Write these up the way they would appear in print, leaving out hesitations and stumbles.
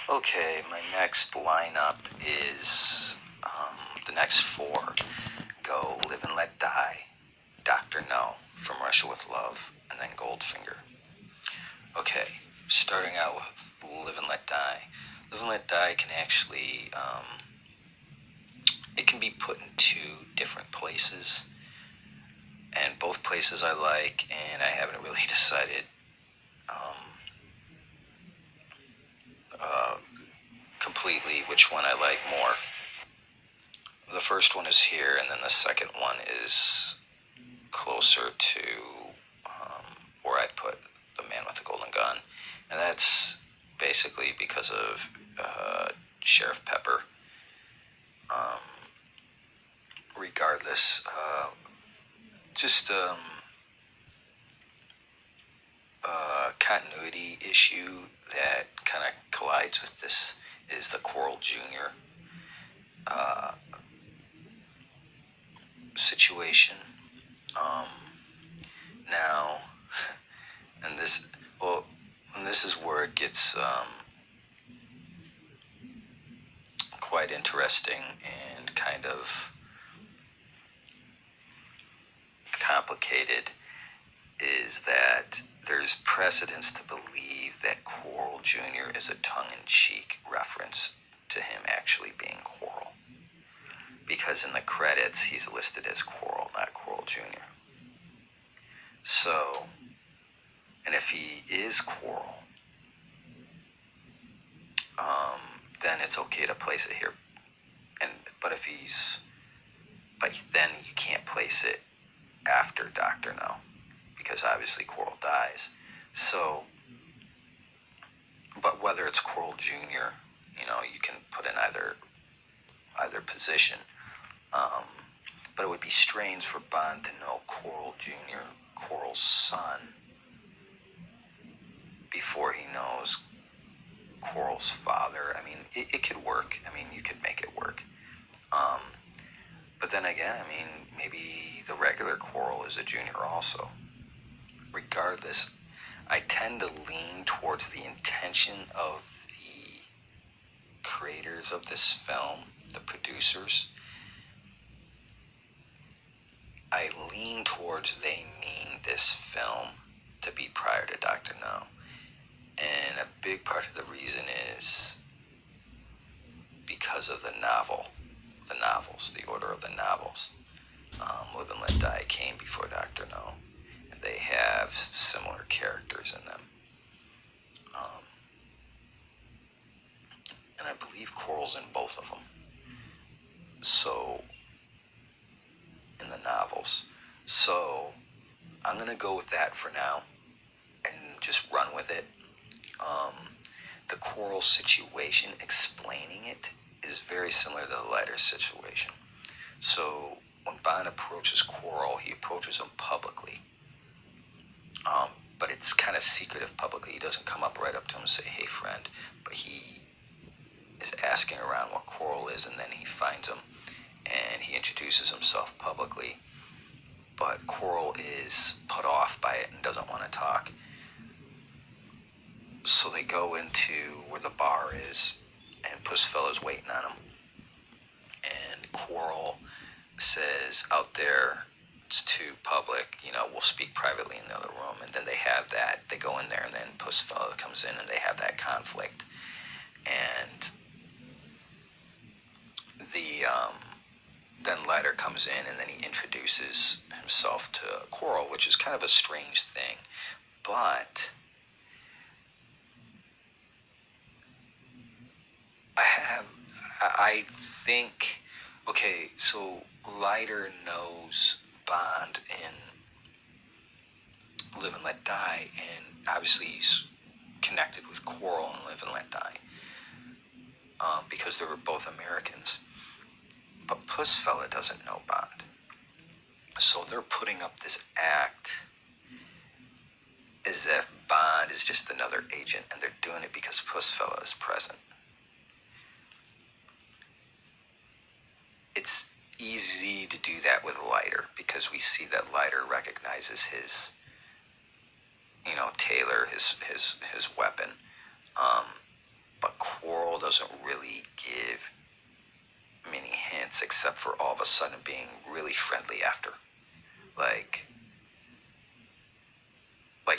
Okay, my next lineup is the next four go Live and Let Die, Dr. No, From Russia with Love, and then Goldfinger. Okay, starting out with Live and Let Die. Live and Let Die can actually, it can be put in two different places, and both places I like, and I haven't really decided completely which one I like more. The first one is here, and then the second one is closer to where I put The Man with the Golden Gun, and that's basically because of Sheriff Pepper. Regardless, just continuity issue that kind of collides with this is the Coral Jr. Situation. Now, and this, well, and this is where it gets quite interesting and kind of complicated, is that there's precedence to believe that Coral Jr. is a tongue-in-cheek reference to him actually being Coral, because in the credits he's listed as Coral, not Coral Jr. So, and if he is Coral, then it's okay to place it here. But then you can't place it after Dr. No, because obviously Coral dies. So, but whether it's Coral Jr., you can put in either position. But it would be strange for Bond to know Coral Jr., Coral's son, before he knows Coral's father. I mean, it could work. I mean, you could make it work. But then again, I mean, maybe the regular Coral is a junior also. Regardless, I tend to lean towards the intention of the creators of this film, the producers. I lean towards they mean this film to be prior to Dr. No. And a big part of the reason is because of the novels, the order of the novels. Live and Let Die came before Dr. No, and they have similar characters in them. And I believe Coral's in both of them. So, in the novels. So, I'm going to go with that for now and just run with it. The Coral situation, explaining it, is very similar to the Leiter situation. So, when Bond approaches Coral, he approaches him publicly. But it's kind of secretive publicly. He doesn't come up right up to him and say, "Hey, friend," but he is asking around what Coral is, and then he finds him, and he introduces himself publicly. But Coral is put off by it and doesn't want to talk. So they go into where the bar is, and Pussfella's waiting on him. And Coral says, "Out there, it's too public, we'll speak privately in the other room." And then they have that, they go in there, and then Pussfella comes in, and they have that conflict. And then Leiter comes in, and then he introduces himself to Coral, which is kind of a strange thing. But I think, okay, so Leiter knows Bond in Live and Let Die, and obviously he's connected with Coral in Live and Let Die, because they were both Americans. But Pussfella doesn't know Bond. So they're putting up this act as if Bond is just another agent, and they're doing it because Pussfella is present. It's easy to do that with Leiter, because we see that Leiter recognizes his, Taylor, his weapon. but Quarrel doesn't really give many hints except for all of a sudden being really friendly after. Like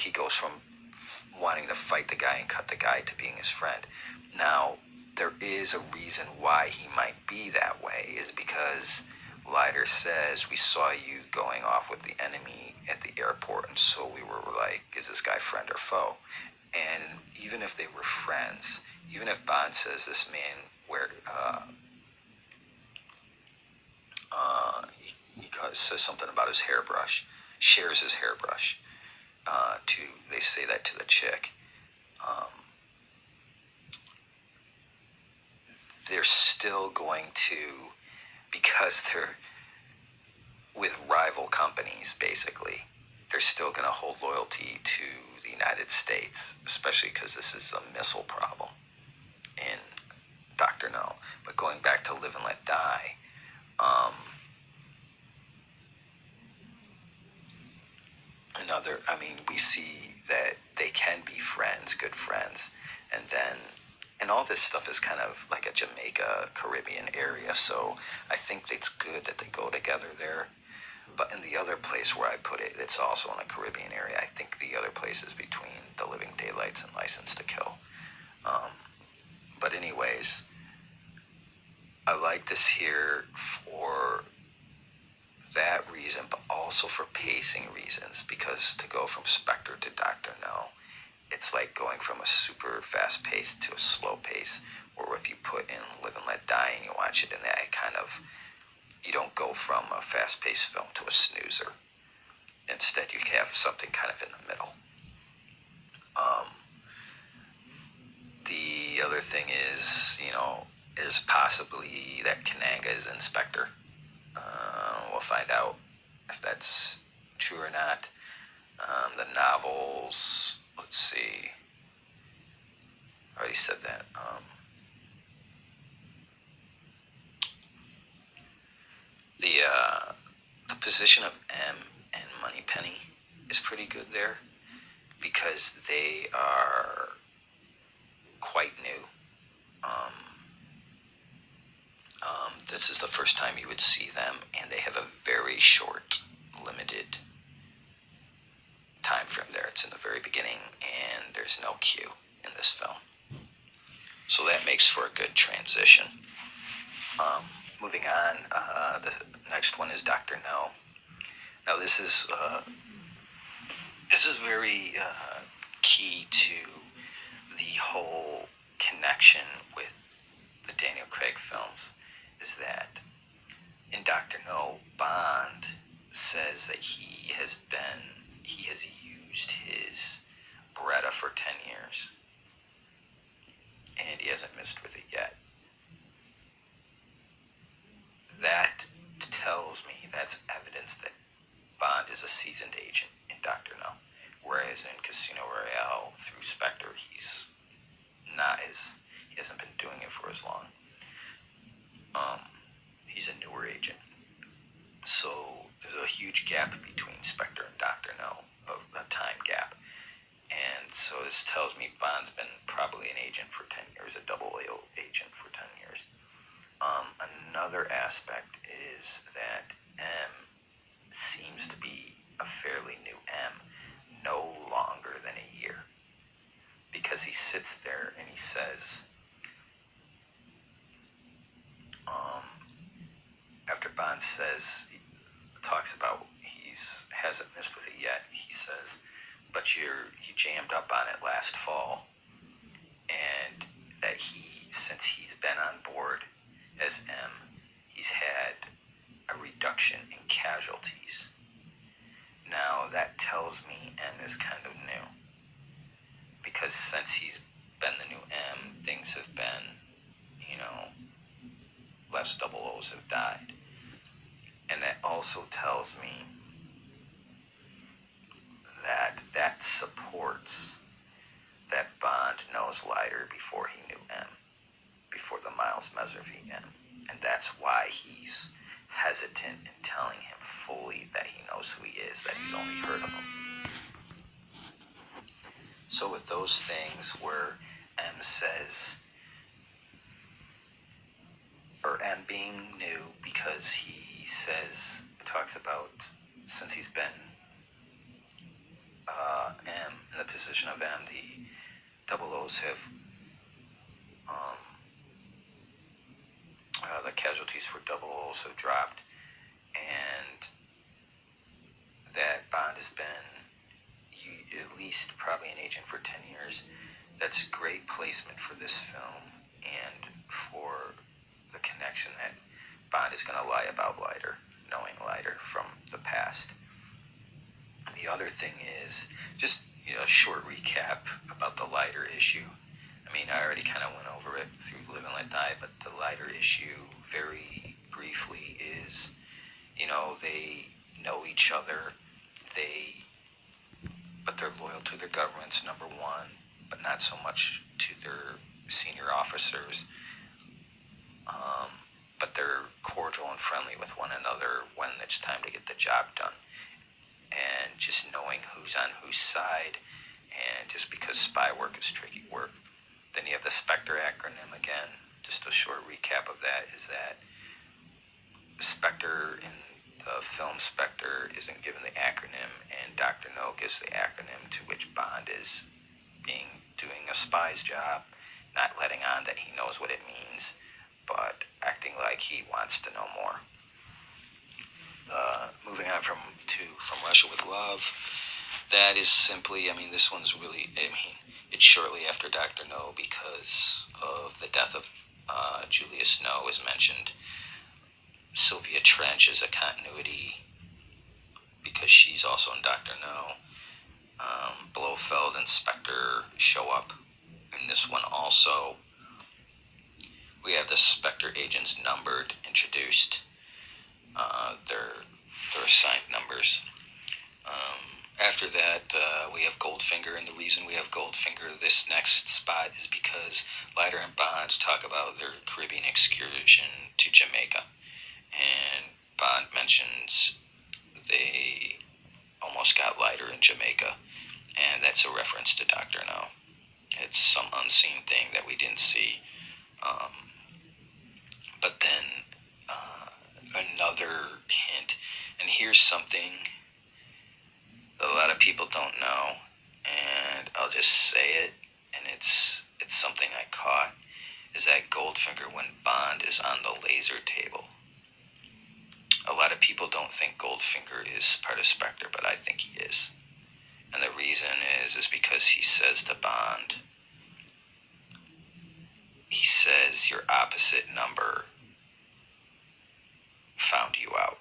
he goes from wanting to fight the guy and cut the guy to being his friend. Now, there is a reason why he might be that way, is because Leiter says, we saw you going off with the enemy at the airport, and so we were like, is this guy friend or foe? And even if they were friends, even if Bond says this man he says something about his hairbrush, shares his hairbrush, they say that to the chick, they're still going to, because they're with rival companies, basically, they're still going to hold loyalty to the United States, especially because this is a missile problem in Dr. No. But going back to Live and Let Die, we see that they can be friends, good friends, and all this stuff is kind of like a Jamaica, Caribbean area, so I think it's good that they go together there. But in the other place where I put it, it's also in a Caribbean area. I think the other place is between The Living Daylights and License to Kill. But anyways, I like this here for that reason, but also for pacing reasons, because to go from Spectre to Dr. No, it's like going from a super fast pace to a slow pace, or if you put in Live and Let Die and you watch it in that, you don't go from a fast paced film to a snoozer. Instead, you have something kind of in the middle. The other thing is, is possibly that Kananga is Inspector. We'll find out if that's true or not. The novels, let's see. I already said that. The position of M and Moneypenny is pretty good there, because they are quite new. This is the first time you would see them, and they have a very short, limited time frame there. It's in the very beginning, and there's no cue in this film. So that makes for a good transition. Moving on, the next one is Dr. No. Now this is very key to the whole connection with the Daniel Craig films, is that in Dr. No, Bond says that he has used his Beretta for 10 years, and he hasn't missed with it yet. That tells me, that's evidence that Bond is a seasoned agent in Dr. No, whereas in Casino Royale through Spectre, he hasn't been doing it for as long. He's a newer agent. So there's a huge gap between Spectre and Dr. No, a time gap. And so this tells me Bond's been probably an agent for 10 years, a double agent for 10 years. Another aspect is that M seems to be a fairly new M, no longer than a year. Because he sits there and he says, after Bond talks about he hasn't missed with it yet, he says, but you jammed up on it last fall, and that since he's been on board as M, he's had a reduction in casualties. Now that tells me M is kind of new, because since he's been the new M, things have been, less double O's have died. And that also tells me that supports that Bond knows Leiter before he knew M, before the Miles Meservey M. And that's why he's hesitant in telling him fully that he knows who he is, that he's only heard of him. So with those things where M says or M being new, because he talks about, since he's been M, in the position of M, the double O's have, the casualties for double O's have dropped, and that Bond has been at least probably an agent for 10 years. That's great placement for this film, and for the connection that Bond is going to lie about Leiter, knowing Leiter from the past. The other thing is just a short recap about the Leiter issue. I mean, I already kind of went over it through Live and Let Die, but the Leiter issue, very briefly, is, they know each other, but they're loyal to their governments, number one, but not so much to their senior officers. But they're cordial and friendly with one another when it's time to get the job done. And just knowing who's on whose side, and just because spy work is tricky work. Then you have the Spectre acronym again. Just a short recap of that is that Spectre in the film Spectre isn't given the acronym, and Dr. No gives the acronym, to which Bond is doing a spy's job, not letting on that he knows what it means, but acting like he wants to know more. Moving on from Russia with Love, that is simply, this one's really, it's shortly after Dr. No, because of the death of Julius Snow is mentioned. Sylvia Trench is a continuity because she's also in Dr. No. Blofeld and Spectre show up in this one also. We have the Spectre agents numbered, introduced. Their assigned numbers. After that, we have Goldfinger, and the reason we have Goldfinger this next spot is because Leiter and Bond talk about their Caribbean excursion to Jamaica, and Bond mentions they almost got Leiter in Jamaica, and that's a reference to Dr. No. It's some unseen thing that we didn't see. But then another hint, and here's something that a lot of people don't know, and I'll just say it, and it's something I caught, is that Goldfinger, when Bond is on the laser table, a lot of people don't think Goldfinger is part of Spectre, but I think he is. And the reason is because he says to Bond, he says, your opposite number found you out.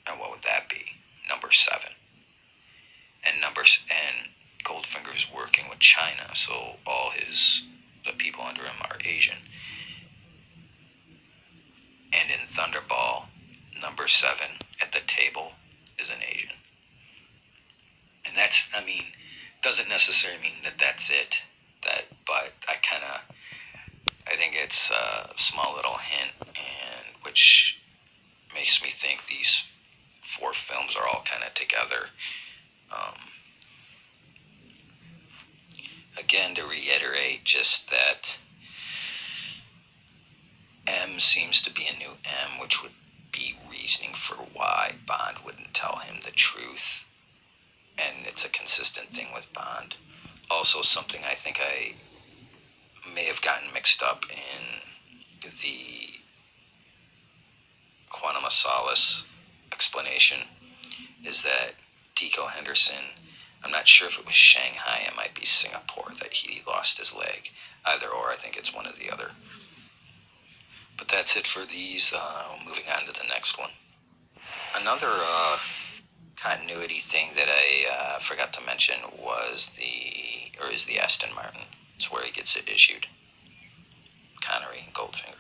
And what would that be? Number 7. And Goldfinger's working with China, so all the people under him are Asian. And in Thunderball, number 7 at the table is an Asian. And that's, doesn't necessarily mean that that's it. But I think it's a small little hint, and which makes me think these 4 films are all kind of together. Again, to reiterate, just that M seems to be a new M, which would be reasoning for why Bond wouldn't tell him the truth. And it's a consistent thing with Bond. Also, something I think I may have gotten mixed up in the Quantum of Solace explanation is that Deco Henderson, I'm not sure if it was Shanghai, it might be Singapore, that he lost his leg. Either or, I think it's one or the other. But that's it for these. Moving on to the next one. Another continuity thing that I forgot to mention is the Aston Martin. It's where he gets it issued. Connery and Goldfinger.